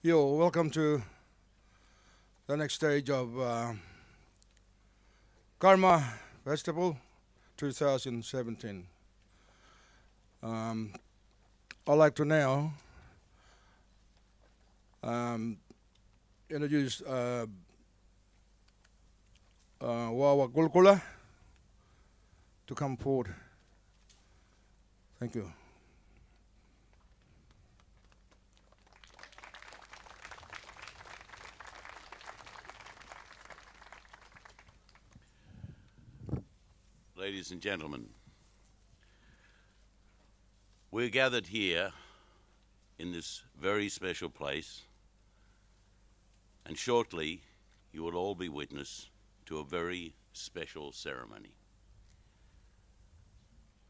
Yo, welcome to the next stage of Garma Festival 2017. Um, I'd like to now um, introduce Wawa Gulkula to come forward. Thank you. Ladies and gentlemen, we're gathered here in this very special place, and shortly you will all be witness to a very special ceremony.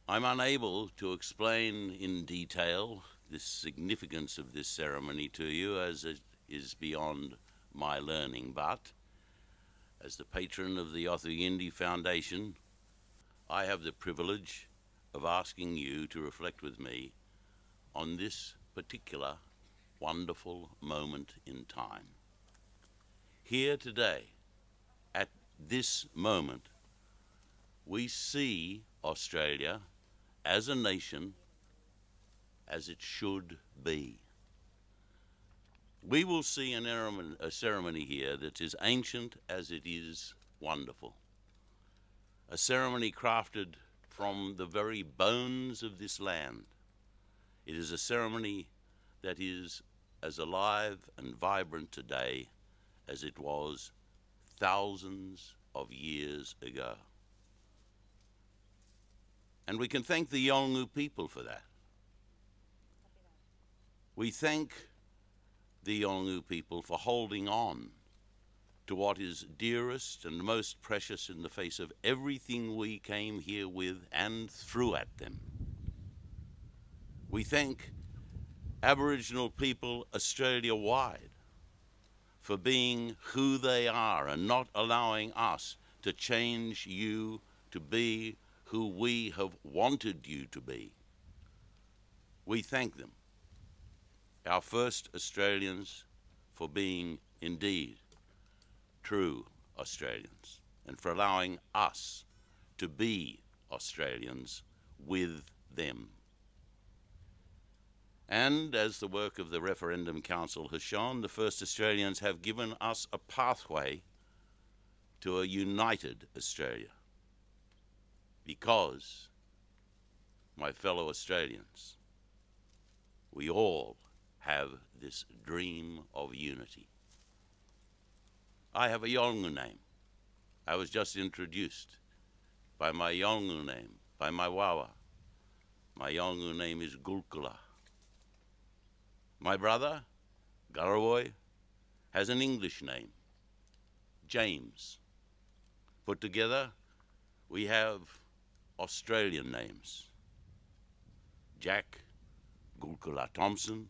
I'm unable to explain in detail the significance of this ceremony to you, as it is beyond my learning, but as the patron of the Othuyindi Foundation, I have the privilege of asking you to reflect with me on this particular wonderful moment in time. Here today, at this moment, we see Australia as a nation as it should be. We will see a ceremony here that is ancient as it is wonderful. A ceremony crafted from the very bones of this land. It is a ceremony that is as alive and vibrant today as it was thousands of years ago. And we can thank the Yolngu people for that. We thank the Yolngu people for holding on to what is dearest and most precious in the face of everything we came here with and threw at them. We thank Aboriginal people Australia-wide for being who they are and not allowing us to change you to be who we have wanted you to be. We thank them, our first Australians, for being indeed true Australians and for allowing us to be Australians with them. And as the work of the Referendum Council has shown, the first Australians have given us a pathway to a united Australia. Because, my fellow Australians, we all have this dream of unity. I have a Yolngu name. I was just introduced by my Yolngu name, by my Wawa. My Yolngu name is Gulkula. My brother, Garawoy, has an English name, James. Put together, we have Australian names, Jack Gulkula Thompson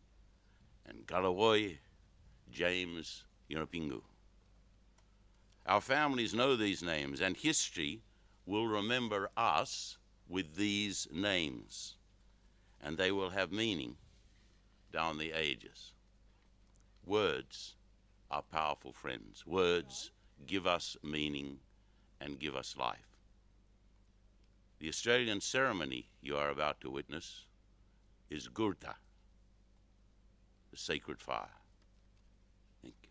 and Garawoy James Yunupingu. Our families know these names, and history will remember us with these names, and they will have meaning down the ages. Words are powerful friends. Words give us meaning and give us life. The Australian ceremony you are about to witness is Gurta, the sacred fire. Thank you.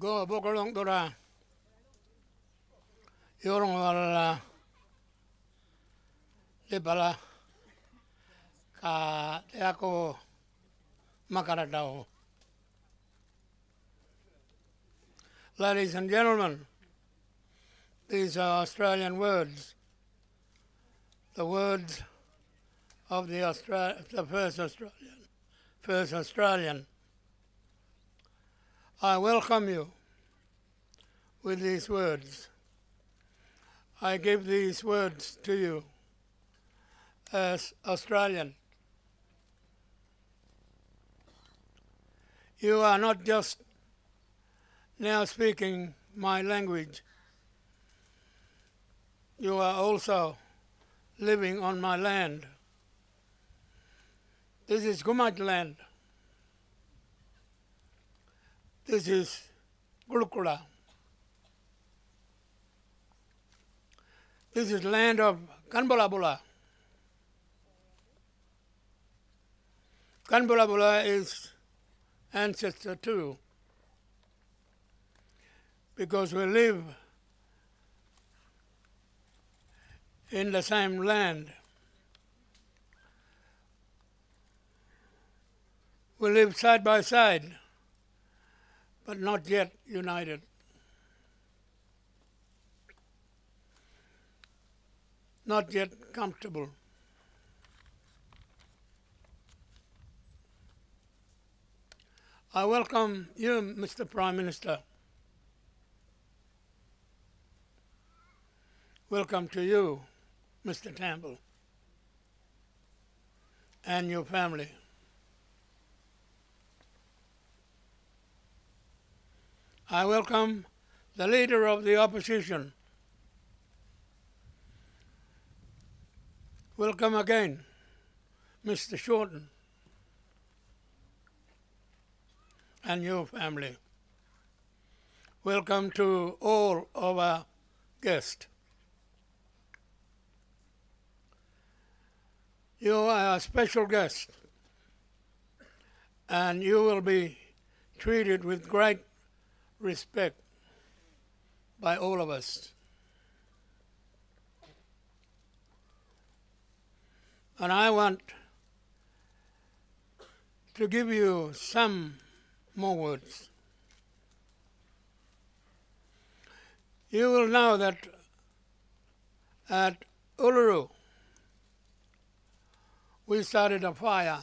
Go bokolong dora. Yorong wala lebala ka te ako makaratao. Ladies and gentlemen, these are Australian words, the words of the first Australian. I welcome you with these words. I give these words to you as Australian. You are not just now speaking my language, you are also living on my land. This is Gumat land. This is Gulukula. This is land of Kanbalabula. Kanbalabula is ancestor too, because we live in the same land. We live side by side, but not yet united. Not yet comfortable. I welcome you, Mr. Prime Minister. Welcome to you, Mr. Campbell, and your family. I welcome the Leader of the Opposition. Welcome again, Mr. Shorten, and your family. Welcome to all of our guests. You are a special guest, and you will be treated with great respect by all of us. And I want to give you some more words. You will know that at Uluru we started a fire.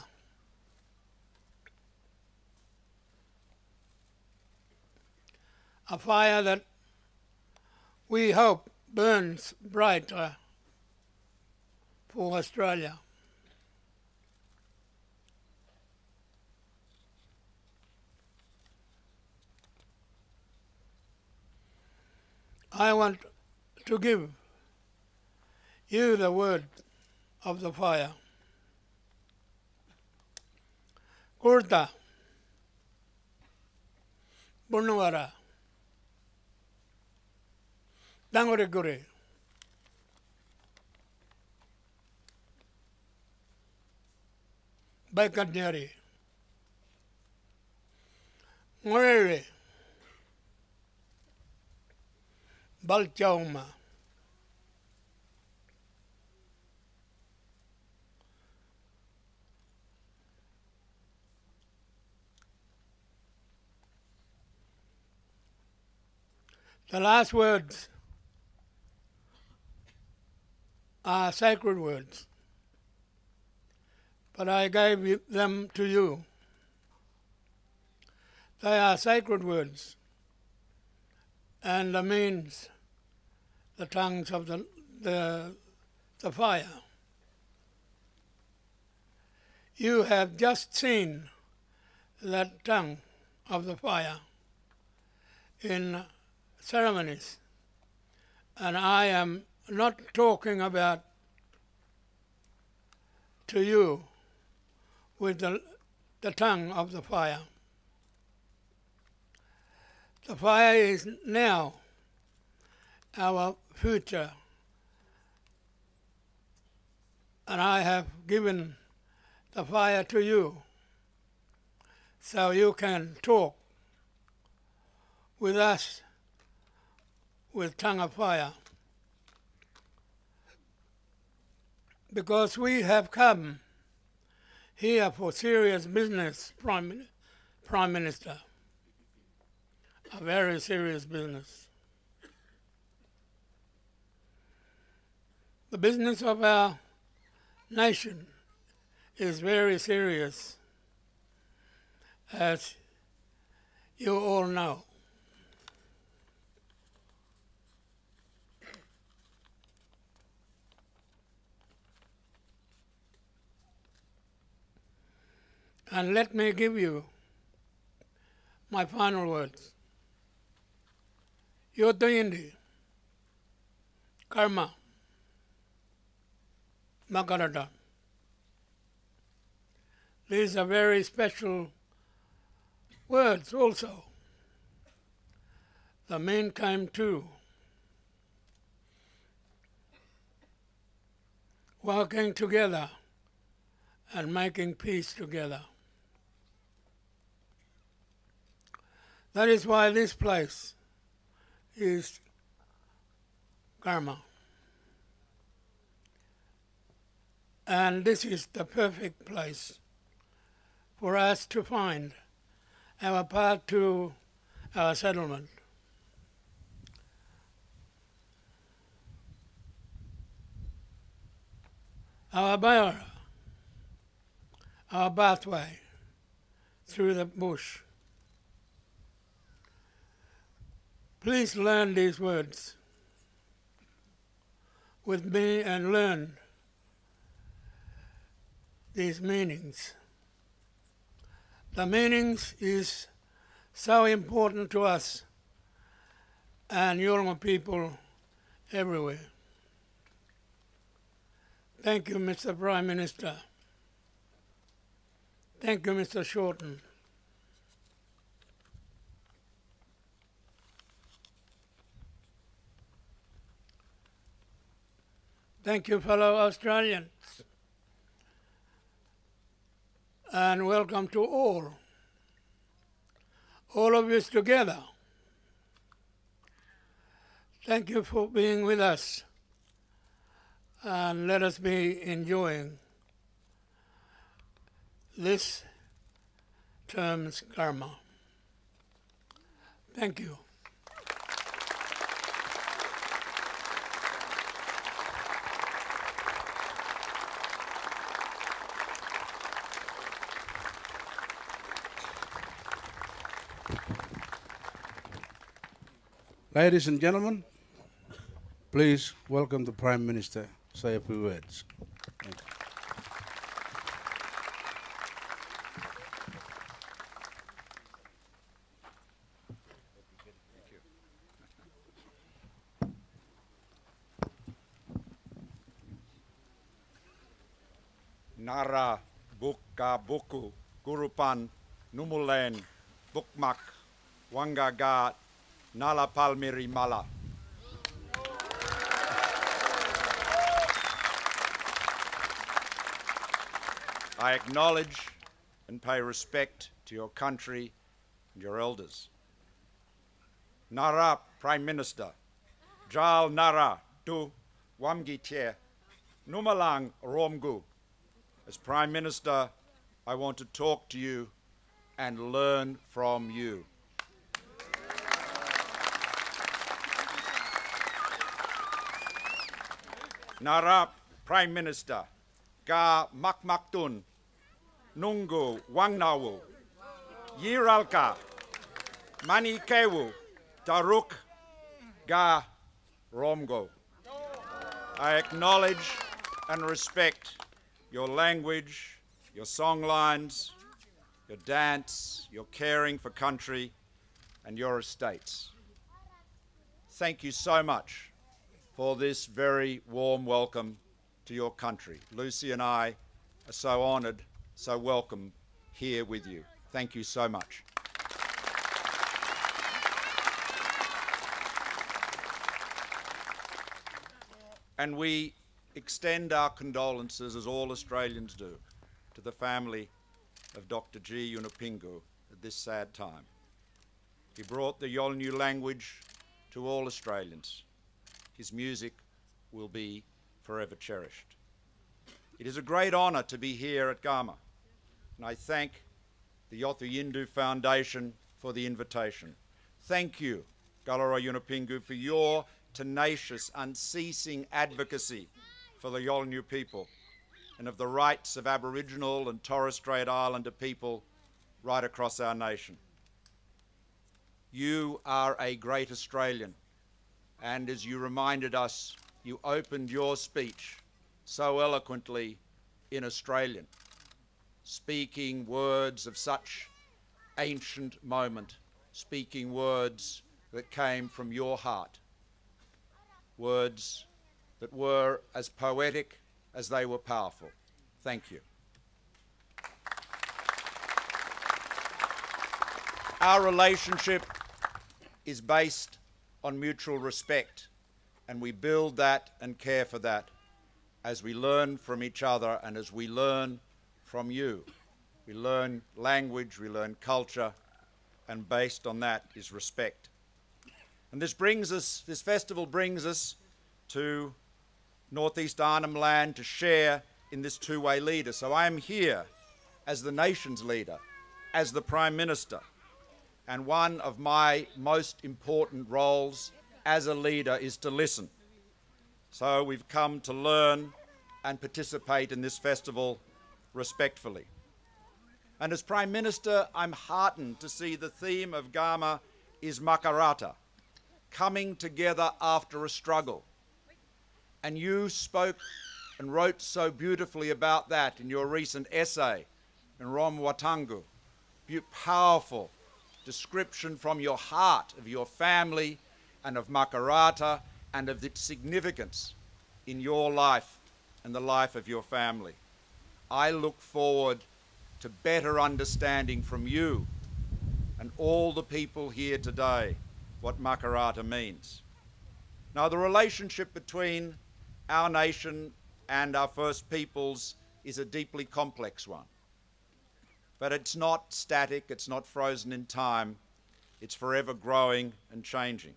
A fire that we hope burns brighter for Australia. I want to give you the word of the fire. Kurta, Bunawara, Dangoregure, Baikadnyari, Morere, Balchauma, the last words are sacred words, but I gave them to you. They are sacred words, and the means the tongues of the fire. You have just seen that tongue of the fire in ceremonies, and I am not talking about to you with the tongue of the fire. The fire is now our future, and I have given the fire to you so you can talk with us with tongue of fire, because we have come here for serious business, Prime Minister, a very serious business. The business of our nation is very serious, as you all know. And let me give you my final words. Yotoyindi, Garma, Makarata. These are very special words also. The men came too, working together and making peace together. That is why this place is Garma. And this is the perfect place for us to find our path to our settlement. Our barrier, our pathway through the bush. Please learn these words with me and learn these meanings. The meanings is so important to us and Yolngu people everywhere. Thank you, Mr. Prime Minister. Thank you, Mr. Shorten. Thank you, fellow Australians. And welcome to all of us together. Thank you for being with us, and let us be enjoying this term's Garma. Thank you. Ladies and gentlemen, please welcome the Prime Minister. Say a few words. Thank you. Nara, Bukka, Buku, Gurupan, Numulen, Bukmak, Wangaga, Nala Palmiri Mala. I acknowledge and pay respect to your country and your elders. Nara, Prime Minister, Jal Nara, Du, Wamgitie, Numalang Romgu. As Prime Minister, I want to talk to you and learn from you. Nara, Prime Minister, Ga Makmaktun, Nungu Wangnawu, Yiralka, Manikewu, Daruk, Ga Romgo. I acknowledge and respect your language, your song lines, your dance, your caring for country, and your estates. Thank you so much for this very warm welcome to your country. Lucy and I are so honoured, so welcome here with you. Thank you so much. And we extend our condolences, as all Australians do, to the family of Dr. G. Yunupingu at this sad time. He brought the Yolngu language to all Australians. His music will be forever cherished. It is a great honour to be here at Garma, and I thank the Yothu Yindu Foundation for the invitation. Thank you, Galara Yunupingu, for your tenacious, unceasing advocacy for the Yolngu people and of the rights of Aboriginal and Torres Strait Islander people right across our nation. You are a great Australian, and as you reminded us, you opened your speech so eloquently in Australian, speaking words of such ancient moment, speaking words that came from your heart, words that were as poetic as they were powerful. Thank you. Our relationship is based on mutual respect, and we build that and care for that as we learn from each other and as we learn from you. We learn language, we learn culture, and based on that is respect. And this festival brings us to Northeast Arnhem Land to share in this two-way leader. So I am here as the nation's leader, as the Prime Minister, and one of my most important roles as a leader is to listen. So we've come to learn and participate in this festival respectfully. And as Prime Minister, I'm heartened to see the theme of Garma is Makarrata, coming together after a struggle. And you spoke and wrote so beautifully about that in your recent essay in Rom Watangu. Powerful description from your heart of your family and of Makarrata and of its significance in your life and the life of your family. I look forward to better understanding from you and all the people here today what Makarrata means. Now, the relationship between our nation and our First Peoples is a deeply complex one. But it's not static, it's not frozen in time, it's forever growing and changing.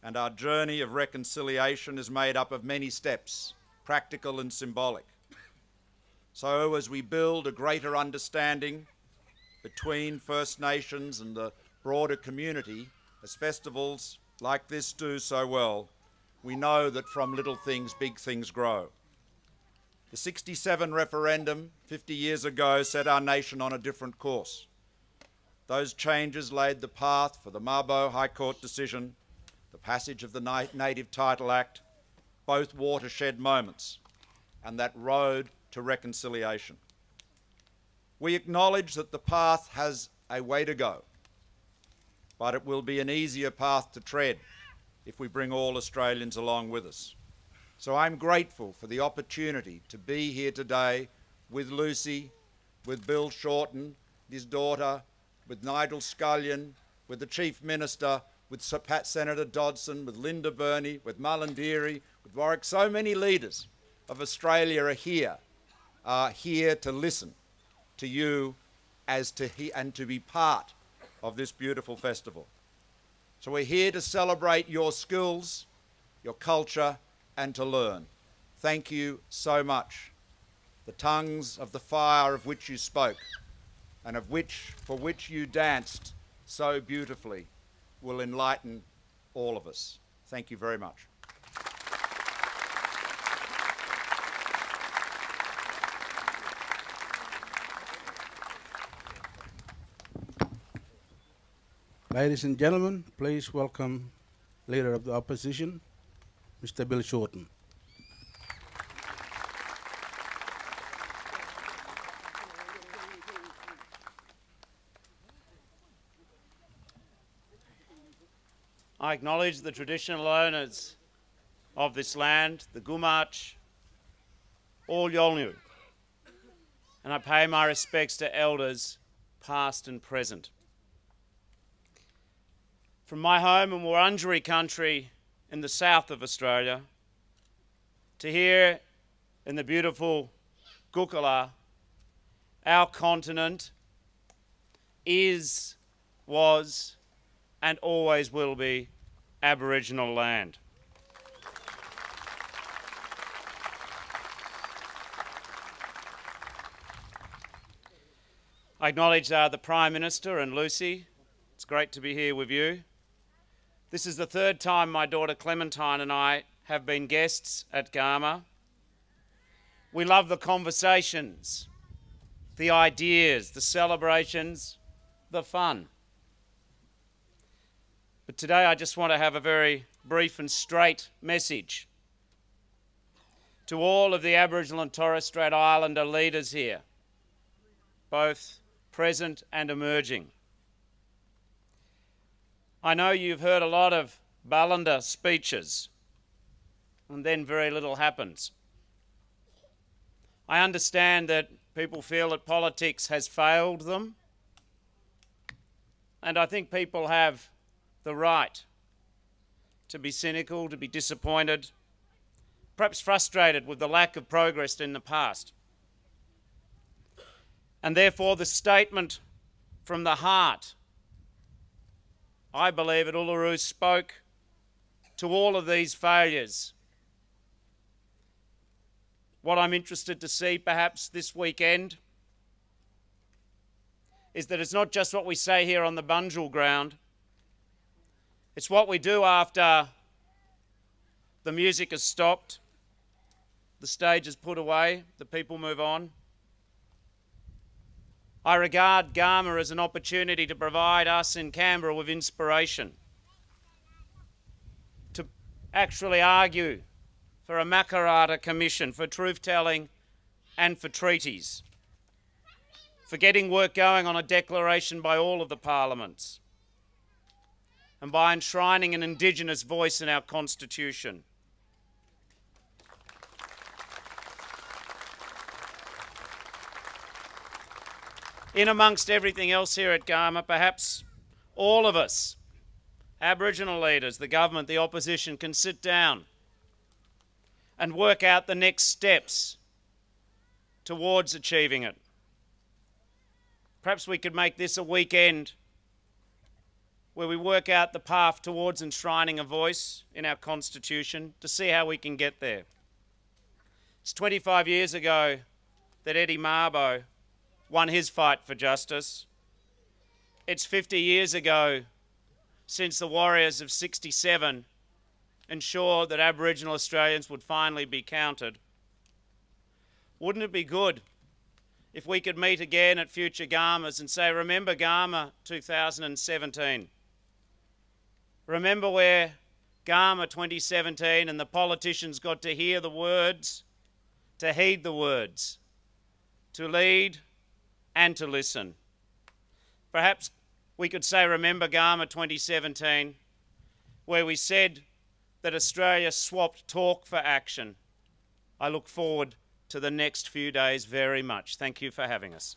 And our journey of reconciliation is made up of many steps, practical and symbolic. So as we build a greater understanding between First Nations and the broader community, as festivals like this do so well, we know that from little things, big things grow. The '67 referendum 50 years ago set our nation on a different course. Those changes laid the path for the Mabo High Court decision, the passage of the Native Title Act, both watershed moments, and that road to reconciliation. We acknowledge that the path has a way to go, but it will be an easier path to tread if we bring all Australians along with us. So I'm grateful for the opportunity to be here today with Lucy, with Bill Shorten, his daughter, with Nigel Scullion, with the Chief Minister, with Senator Dodson, with Linda Burney, with Mullindiri, with Warwick. So many leaders of Australia are here to listen to you and to be part of this beautiful festival. So we're here to celebrate your skills, your culture, and to learn. Thank you so much. The tongues of the fire of which you spoke and for which you danced so beautifully will enlighten all of us. Thank you very much. Ladies and gentlemen, please welcome Leader of the Opposition, Mr. Bill Shorten. I acknowledge the traditional owners of this land, the Gumatj, all Yolngu, and I pay my respects to elders past and present. From my home in Wurundjeri country in the south of Australia to here in the beautiful Gukala, our continent is, was and always will be Aboriginal land. I acknowledge the Prime Minister and Lucy. It's great to be here with you. This is the third time my daughter Clementine and I have been guests at Garma. We love the conversations, the ideas, the celebrations, the fun. But today I just want to have a very brief and straight message to all of the Aboriginal and Torres Strait Islander leaders here, both present and emerging. I know you've heard a lot of Ballanda speeches, and then very little happens. I understand that people feel that politics has failed them, and I think people have the right to be cynical, to be disappointed, perhaps frustrated with the lack of progress in the past. And therefore the statement from the heart, I believe, at Uluru spoke to all of these failures. What I'm interested to see perhaps this weekend is that it's not just what we say here on the Bunjil ground, it's what we do after the music has stopped, the stage is put away, the people move on. I regard Garma as an opportunity to provide us in Canberra with inspiration, to actually argue for a Makarrata Commission, for truth-telling and for treaties, for getting work going on a declaration by all of the parliaments, and by enshrining an Indigenous voice in our Constitution. In amongst everything else here at Garma, perhaps all of us, Aboriginal leaders, the government, the opposition, can sit down and work out the next steps towards achieving it. Perhaps we could make this a weekend where we work out the path towards enshrining a voice in our Constitution to see how we can get there. It's 25 years ago that Eddie Mabo won his fight for justice. It's 50 years ago since the Warriors of '67 ensured that Aboriginal Australians would finally be counted. Wouldn't it be good if we could meet again at future Garmas and say, remember Garma 2017. Remember where Garma 2017 and the politicians got to hear the words, to heed the words, to lead and to listen. Perhaps we could say, remember Garma 2017, where we said that Australia swapped talk for action. I look forward to the next few days very much. Thank you for having us.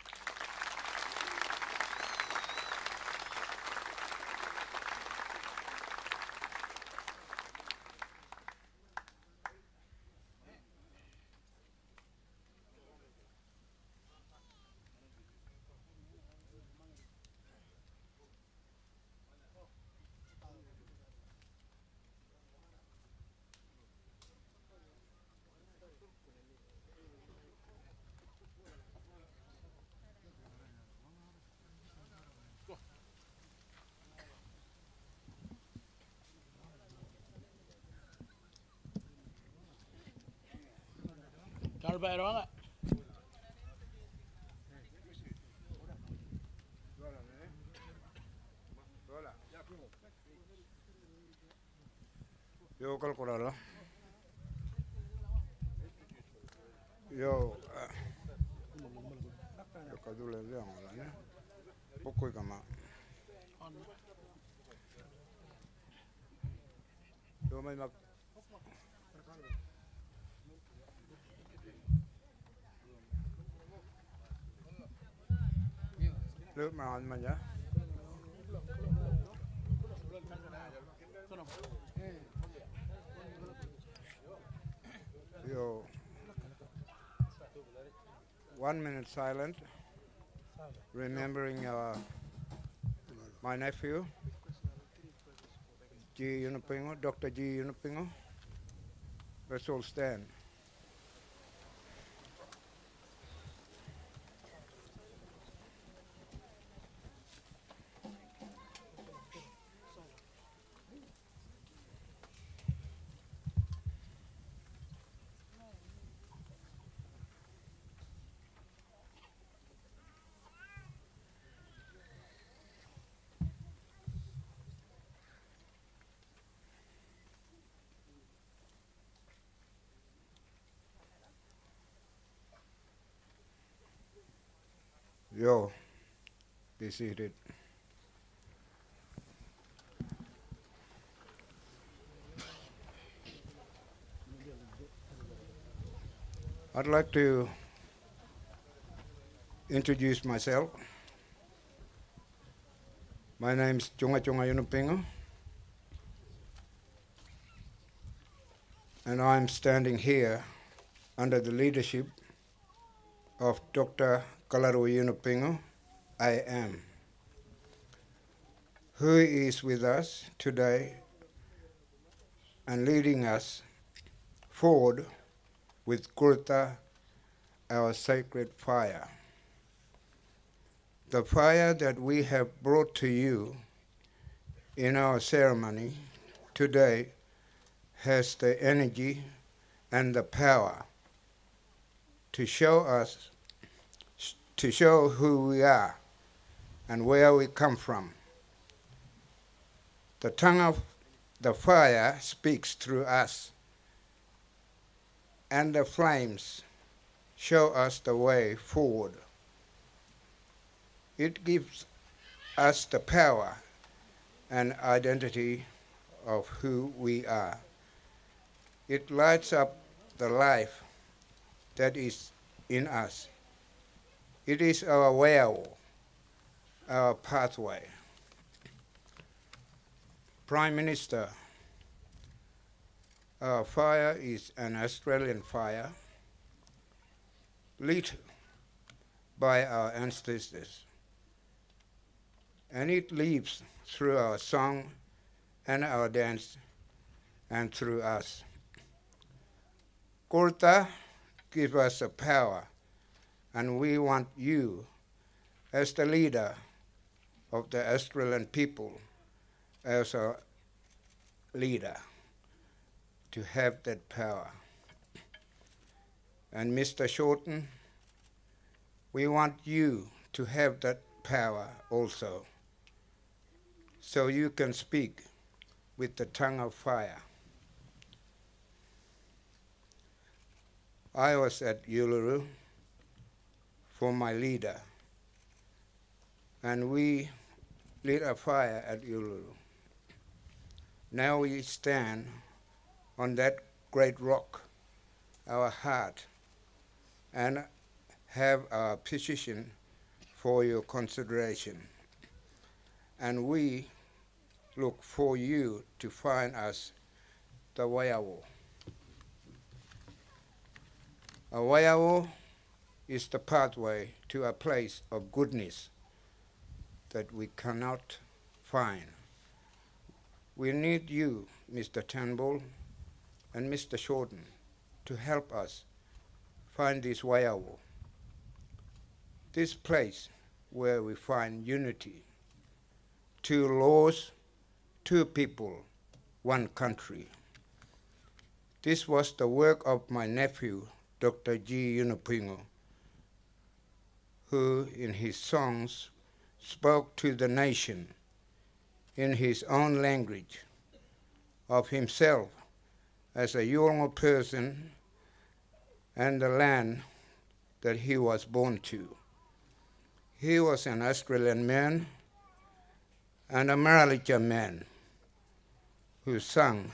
Yo kalkulala. Yo yo kadule leong la ne. Bokoi kama. Yo may mag Lướt mà anh mà nhá. Yo, 1 minute silent, remembering my nephew, G. Yunupingo, Dr. G. Yunupingo. Let's all stand. Yo, be seated. I'd like to introduce myself. My name's Chunga Chunga Yunupingo, and I'm standing here under the leadership of Dr. Kalaru Yunupingo, I am, who is with us today and leading us forward with Kurta, our sacred fire. The fire that we have brought to you in our ceremony today has the energy and the power to show us, to show who we are and where we come from. The tongue of the fire speaks through us, and the flames show us the way forward. It gives us the power and identity of who we are. It lights up the life that is in us. It is our way, our pathway. Prime Minister, our fire is an Australian fire lit by our ancestors, and it lives through our song and our dance and through us. Kurta gives us a power, and we want you, as the leader of the Australian people, as a leader, to have that power. And Mr. Shorten, we want you to have that power also, so you can speak with the tongue of fire. I was at Uluru for my leader, and we lit a fire at Uluru. Now we stand on that great rock, our heart, and have our position for your consideration. And we look for you to find us the Waiawo. A Waiawo is the pathway to a place of goodness that we cannot find. We need you, Mr. Turnbull and Mr. Shorten, to help us find this Waiawo, this place where we find unity, 2 laws, 2 people, 1 country. This was the work of my nephew, Dr. G. Yunupingo, who in his songs spoke to the nation in his own language of himself as a Yolngu person and the land that he was born to. He was an Australian man and a Maralicha man who sang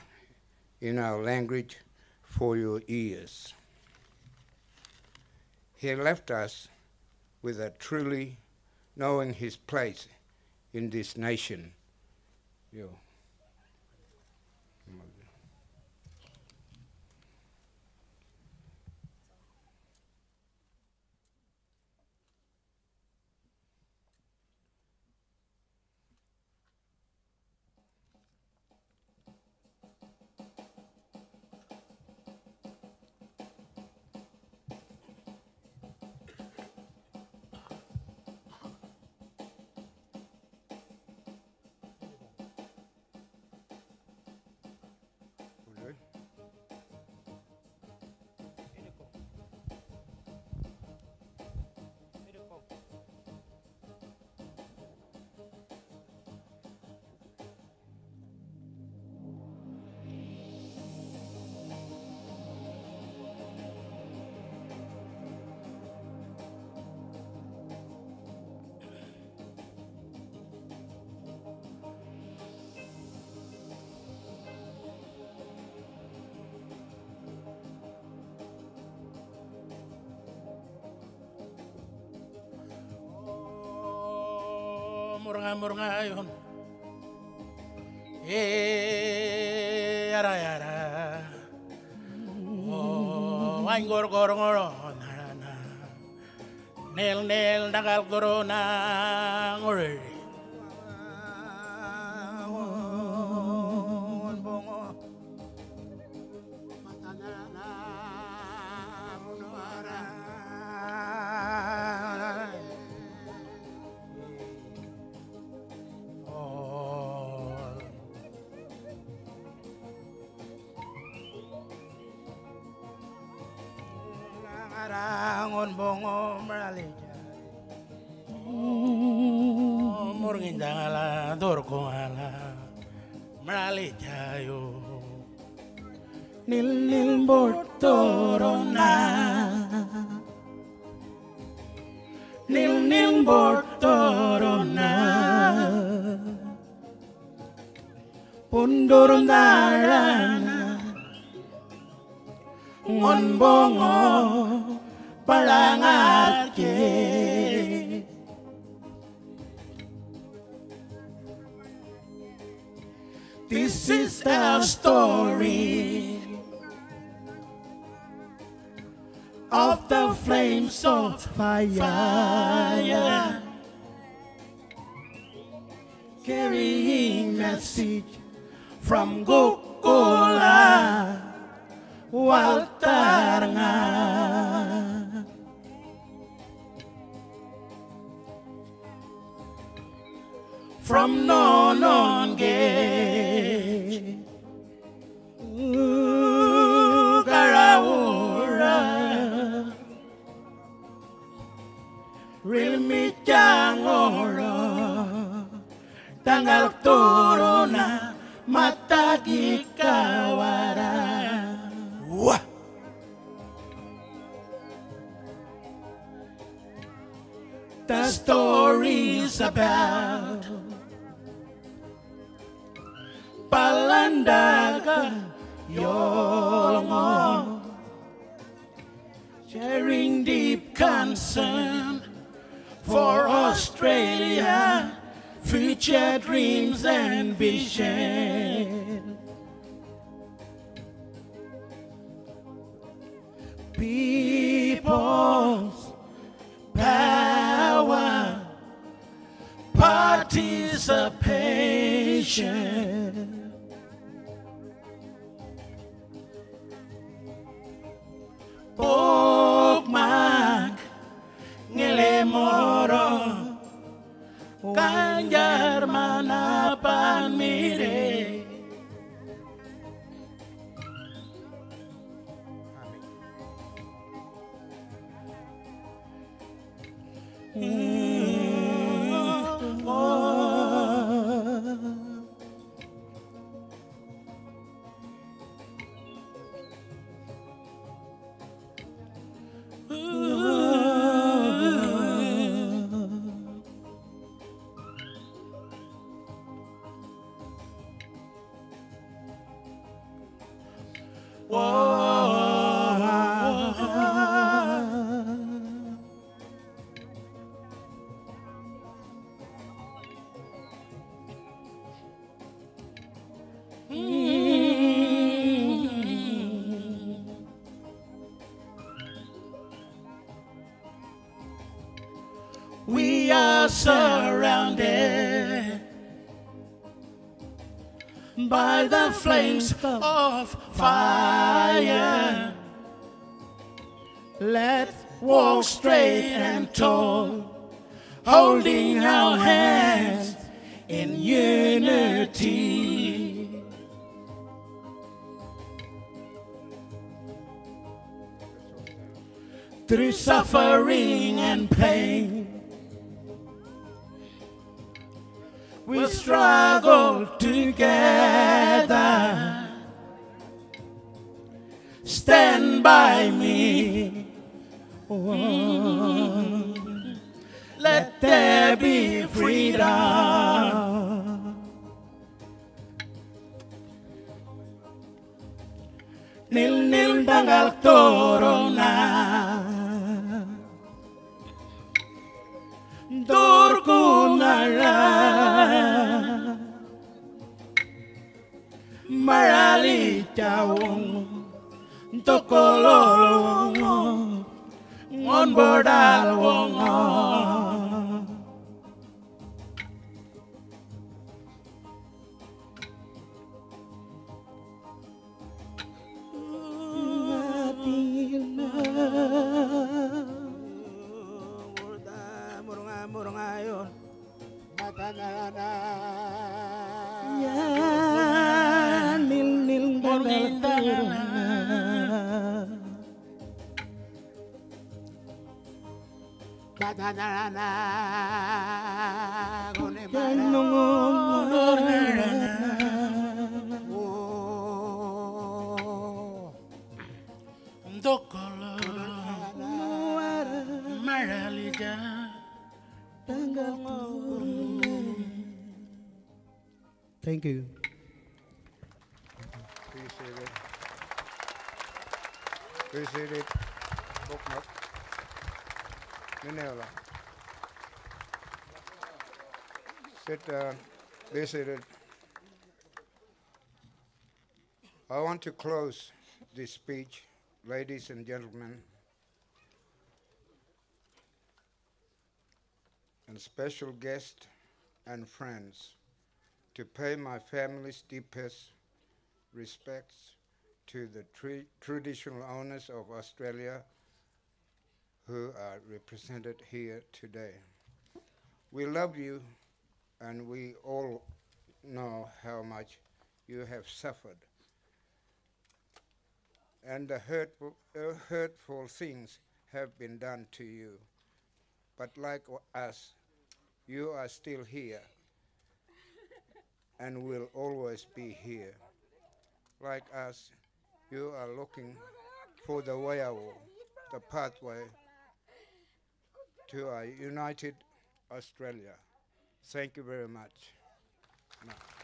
in our language for your ears. He left us with a truly knowing his place in this nation. Yo. murga yon. Yara yara. Oh, wain gor narana. Nel nagal corona ngore. Rangon bongo meralija, murgin jangala dorko ala meralija yo. Nil bortorona, nil bortorona, pundurundarana, ngon bongo. Palangarke this is our story of the flames of fire carrying message from Gokola Waltarnga. From Nononge Karawura Rilmi Jangoro Tanggal Turuna Matagi Kawara. Wah. The story's about Palandaga Yolongo, sharing deep concern for Australia, future dreams and vision. People's power, participation. Pokmak ngelemoro kanjar manapan mire. We are surrounded by the flames of fire. Let's walk straight and tall, holding our hands in unity. Through suffering and pain, we struggle together. Stand by me. Let there be freedom. Nil tanggal torona Dorku nara chawong tokololongo ngon bodal wongo Murungayon yan nil Thank you. Appreciate it. Appreciate it. Bokmak. Minela. Sit down. Be seated. I want to close this speech, ladies and gentlemen, and special guests and friends, to pay my family's deepest respects to the traditional owners of Australia who are represented here today. We love you, and we all know how much you have suffered. And the hurtful things have been done to you. But like us, you are still here and will always be here. Like us, you are looking for the way out, the pathway to a united Australia. Thank you very much. Now.